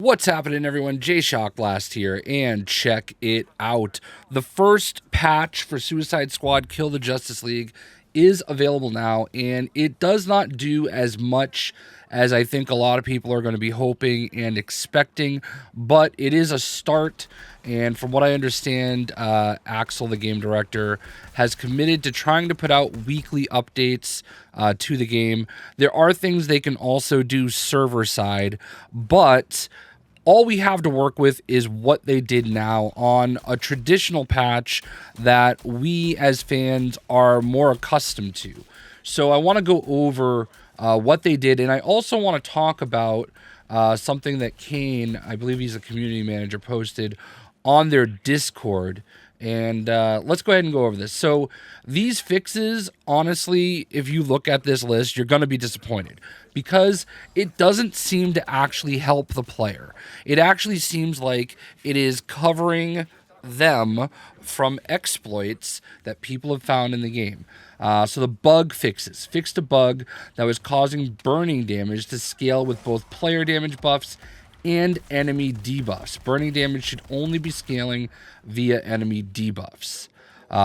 What's happening, everyone? JayShockblast here, and check it out. The first patch for Suicide Squad Kill the Justice League is available now, and it does not do as much as I think a lot of people are going to be hoping and expecting, but it is a start. And from what I understand, Axel, the game director, has committed to trying to put out weekly updates to the game. There are things they can also do server side, but all we have to work with is what they did now on a traditional patch that we as fans are more accustomed to. So I want to go over what they did, and I also want to talk about something that Kane, I believe he's a community manager, posted on their Discord. And let's go ahead and go over this. So these fixes, honestly, if you look at this list, you're going to be disappointed because it doesn't seem to actually help the player. It actually seems like it is covering them from exploits that people have found in the game. So the bug fixes. Fixed a bug that was causing burning damage to scale with both player damage buffs and enemy debuffs. Burning damage should only be scaling via enemy debuffs.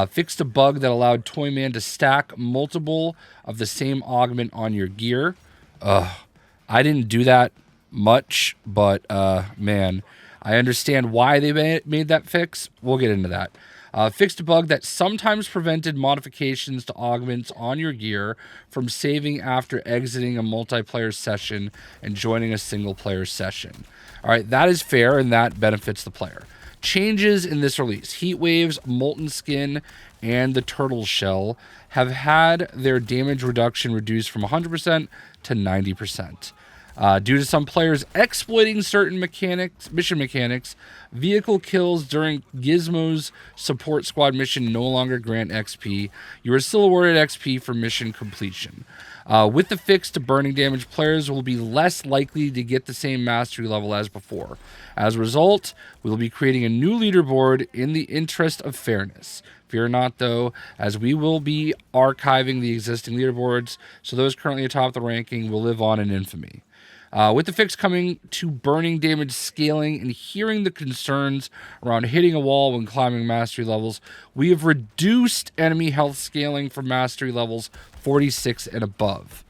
Fixed a bug that allowed Toyman to stack multiple of the same augment on your gear. I didn't do that much, but man, I understand why they made that fix. We'll get into that. Fixed a bug that sometimes prevented modifications to augments on your gear from saving after exiting a multiplayer session and joining a single player session. All right, that is fair and that benefits the player. Changes in this release: Heat Waves, Molten Skin, and the Turtle Shell have had their damage reduction reduced from 100% to 90%. Due to some players exploiting certain mission mechanics, vehicle kills during Gizmo's support squad mission no longer grant XP. You are still awarded XP for mission completion. With the fix to burning damage, players will be less likely to get the same mastery level as before. As a result, we will be creating a new leaderboard in the interest of fairness. Fear not, though, as we will be archiving the existing leaderboards, so those currently atop the ranking will live on in infamy. With the fix coming to burning damage scaling and hearing the concerns around hitting a wall when climbing mastery levels, we have reduced enemy health scaling for mastery levels 46 and above.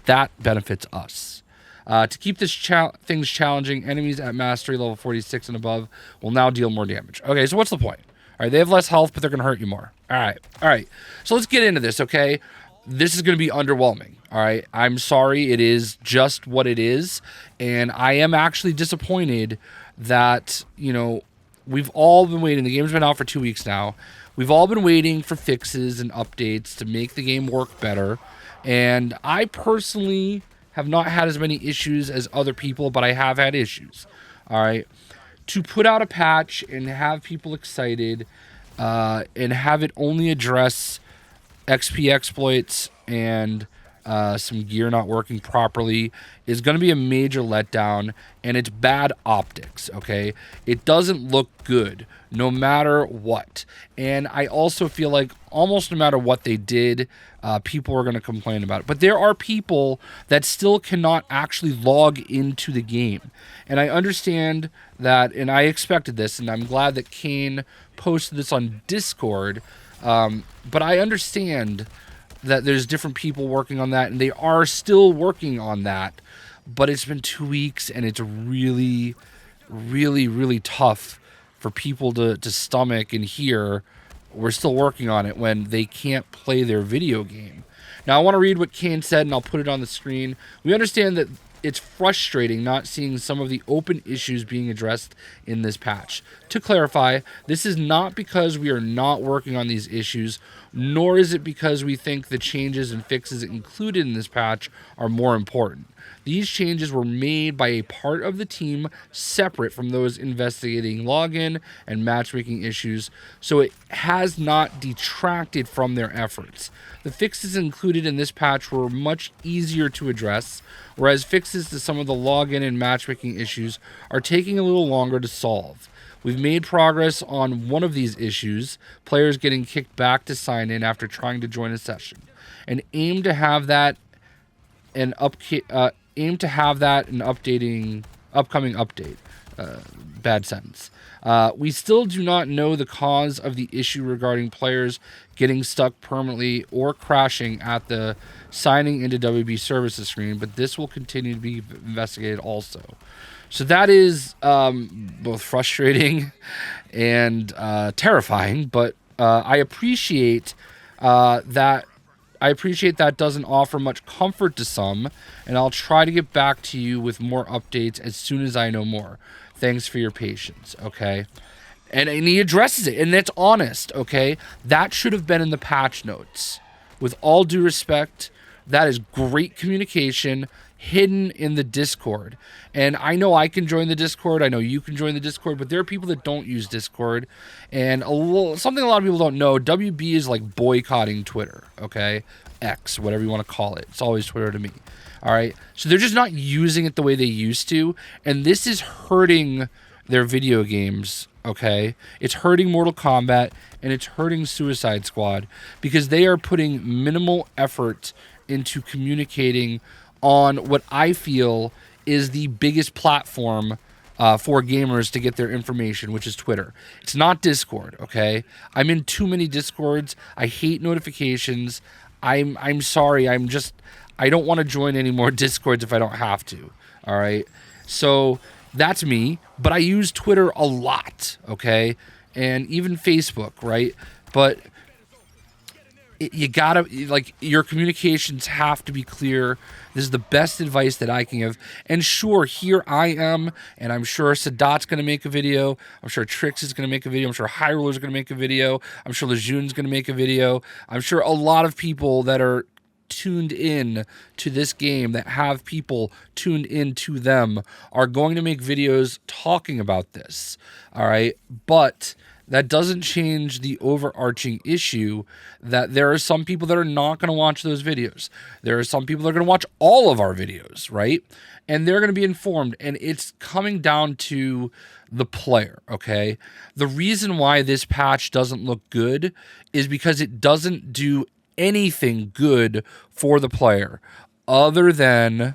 That benefits us. To keep this things challenging, enemies at mastery level 46 and above will now deal more damage. Okay, so what's the point? All right, they have less health, but they're going to hurt you more. All right. So let's get into this, okay? This is going to be underwhelming, all right? I'm sorry, it is just what it is, and I am actually disappointed that, we've all been waiting. The game's been out for 2 weeks now. We've all been waiting for fixes and updates to make the game work better, and I personally have not had as many issues as other people, but I have had issues, all right? To put out a patch and have people excited and have it only address XP exploits and some gear not working properly is going to be a major letdown, and it's bad optics, okay? It doesn't look good no matter what. And I also feel like almost no matter what they did, people are going to complain about it. But there are people that still cannot actually log into the game. And I understand that, and I expected this, and I'm glad that Kane posted this on Discord. But I understand that there's different people working on that, and they are still working on that. But it's been 2 weeks, and it's really, really, really tough for people to stomach and hear we're still working on it when they can't play their video game. Now, I want to read what Kane said, and I'll put it on the screen. We understand that it's frustrating not seeing some of the open issues being addressed in this patch. To clarify, this is not because we are not working on these issues, nor is it because we think the changes and fixes included in this patch are more important. These changes were made by a part of the team separate from those investigating login and matchmaking issues, so it has not detracted from their efforts. The fixes included in this patch were much easier to address, whereas fixes to some of the login and matchmaking issues are taking a little longer to solve. We've made progress on one of these issues, players getting kicked back to sign in after trying to join a session, and aim to have that and updating upcoming update. Bad sentence. We still do not know the cause of the issue regarding players getting stuck permanently or crashing at the signing into WB services screen, but this will continue to be investigated also. So that is both frustrating and terrifying, but I appreciate that. I appreciate that doesn't offer much comfort to some, and I'll try to get back to you with more updates as soon as I know more. Thanks for your patience, okay? And he addresses it, and that's honest, okay? That should have been in the patch notes. With all due respect, that is great communication hidden in the Discord. And I know I can join the Discord. I know you can join the Discord, but there are people that don't use Discord. And something a lot of people don't know, WB is like boycotting Twitter, okay? X, whatever you want to call it. It's always Twitter to me. All right? So they're just not using it the way they used to. And this is hurting their video games, okay? It's hurting Mortal Kombat, and it's hurting Suicide Squad because they are putting minimal effort into communicating on what I feel is the biggest platform for gamers to get their information, which is Twitter. It's not Discord, okay? I'm in too many Discords. I hate notifications. I'm sorry. I don't want to join any more Discords if I don't have to, all right? So that's me, but I use Twitter a lot, okay? And even Facebook, right? But you gotta, like, your communications have to be clear. This is the best advice that I can give. And sure, here I am, and I'm sure Sadat's gonna make a video. I'm sure Trix is gonna make a video. I'm sure Hyruler's gonna make a video. I'm sure Lejeune's gonna make a video. I'm sure a lot of people that are tuned in to this game, that have people tuned in to them, are going to make videos talking about this. All right, but that doesn't change the overarching issue that there are some people that are not going to watch those videos. There are some people that are going to watch all of our videos, right? And they're going to be informed. And it's coming down to the player, okay? The reason why this patch doesn't look good is because it doesn't do anything good for the player other than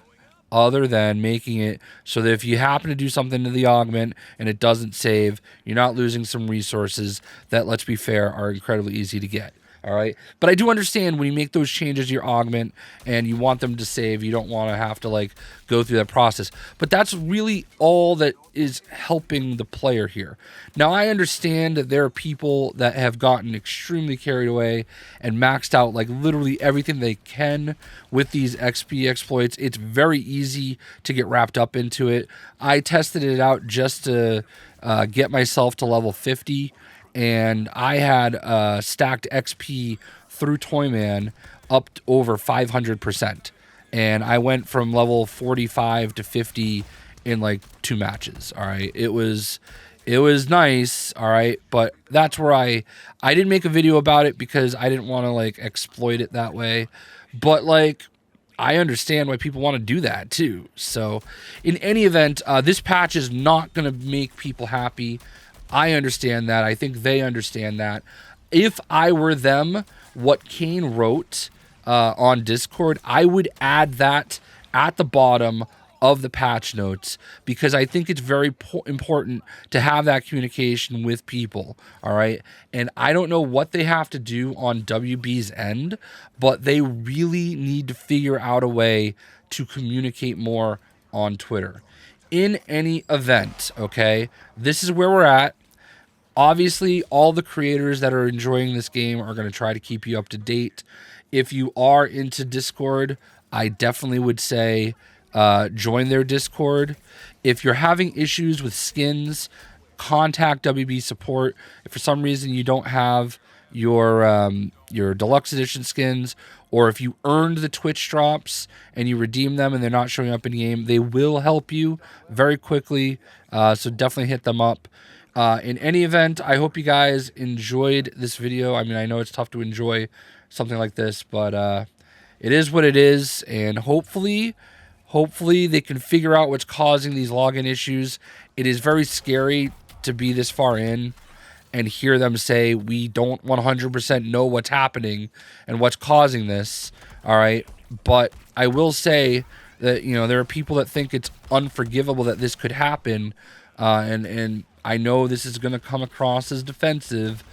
making it so that if you happen to do something to the augment and it doesn't save, you're not losing some resources that, let's be fair, are incredibly easy to get. All right. But I do understand when you make those changes to your augment and you want them to save, you don't want to have to like go through that process. But that's really all that is helping the player here. Now, I understand that there are people that have gotten extremely carried away and maxed out like literally everything they can with these XP exploits. It's very easy to get wrapped up into it. I tested it out just to get myself to level 50. And I had stacked XP through Toyman up to over 500%. And I went from level 45 to 50 in like 2 matches. All right. It was nice. All right. But that's where I didn't make a video about it because I didn't want to like exploit it that way. But like, I understand why people want to do that too. So in any event, this patch is not going to make people happy. I understand that. I think they understand that. If I were them, what Kane wrote on Discord, I would add that at the bottom of the patch notes because I think it's very important to have that communication with people, all right? And I don't know what they have to do on WB's end, but they really need to figure out a way to communicate more on Twitter. In any event, okay, this is where we're at. Obviously, all the creators that are enjoying this game are going to try to keep you up to date. If you are into Discord, I definitely would say join their Discord. If you're having issues with skins, contact WB support. If for some reason you don't have your deluxe edition skins, or if you earned the Twitch drops and you redeem them and they're not showing up in game, they will help you very quickly. So definitely hit them up. In any event, I hope you guys enjoyed this video. I mean, I know it's tough to enjoy something like this, but it is what it is, and hopefully they can figure out what's causing these login issues. It is very scary to be this far in and hear them say we don't 100% know what's happening and what's causing this, all right? But I will say that, you know, there are people that think it's unforgivable that this could happen, and I know this is going to come across as defensive,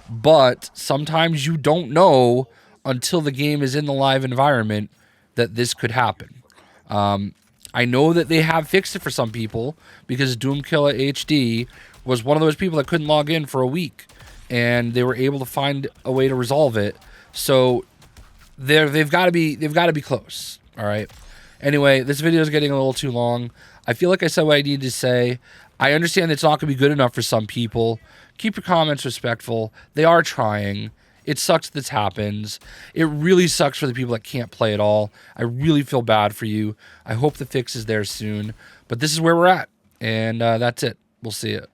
but sometimes you don't know until the game is in the live environment that this could happen. I know that they have fixed it for some people, because Doomkiller HD was one of those people that couldn't log in for a week, and they were able to find a way to resolve it. So they've got to be close. All right. Anyway, this video is getting a little too long. I feel like I said what I needed to say. I understand it's not going to be good enough for some people. Keep your comments respectful. They are trying. It sucks that this happens. It really sucks for the people that can't play at all. I really feel bad for you. I hope the fix is there soon. But this is where we're at. And that's it. We'll see you.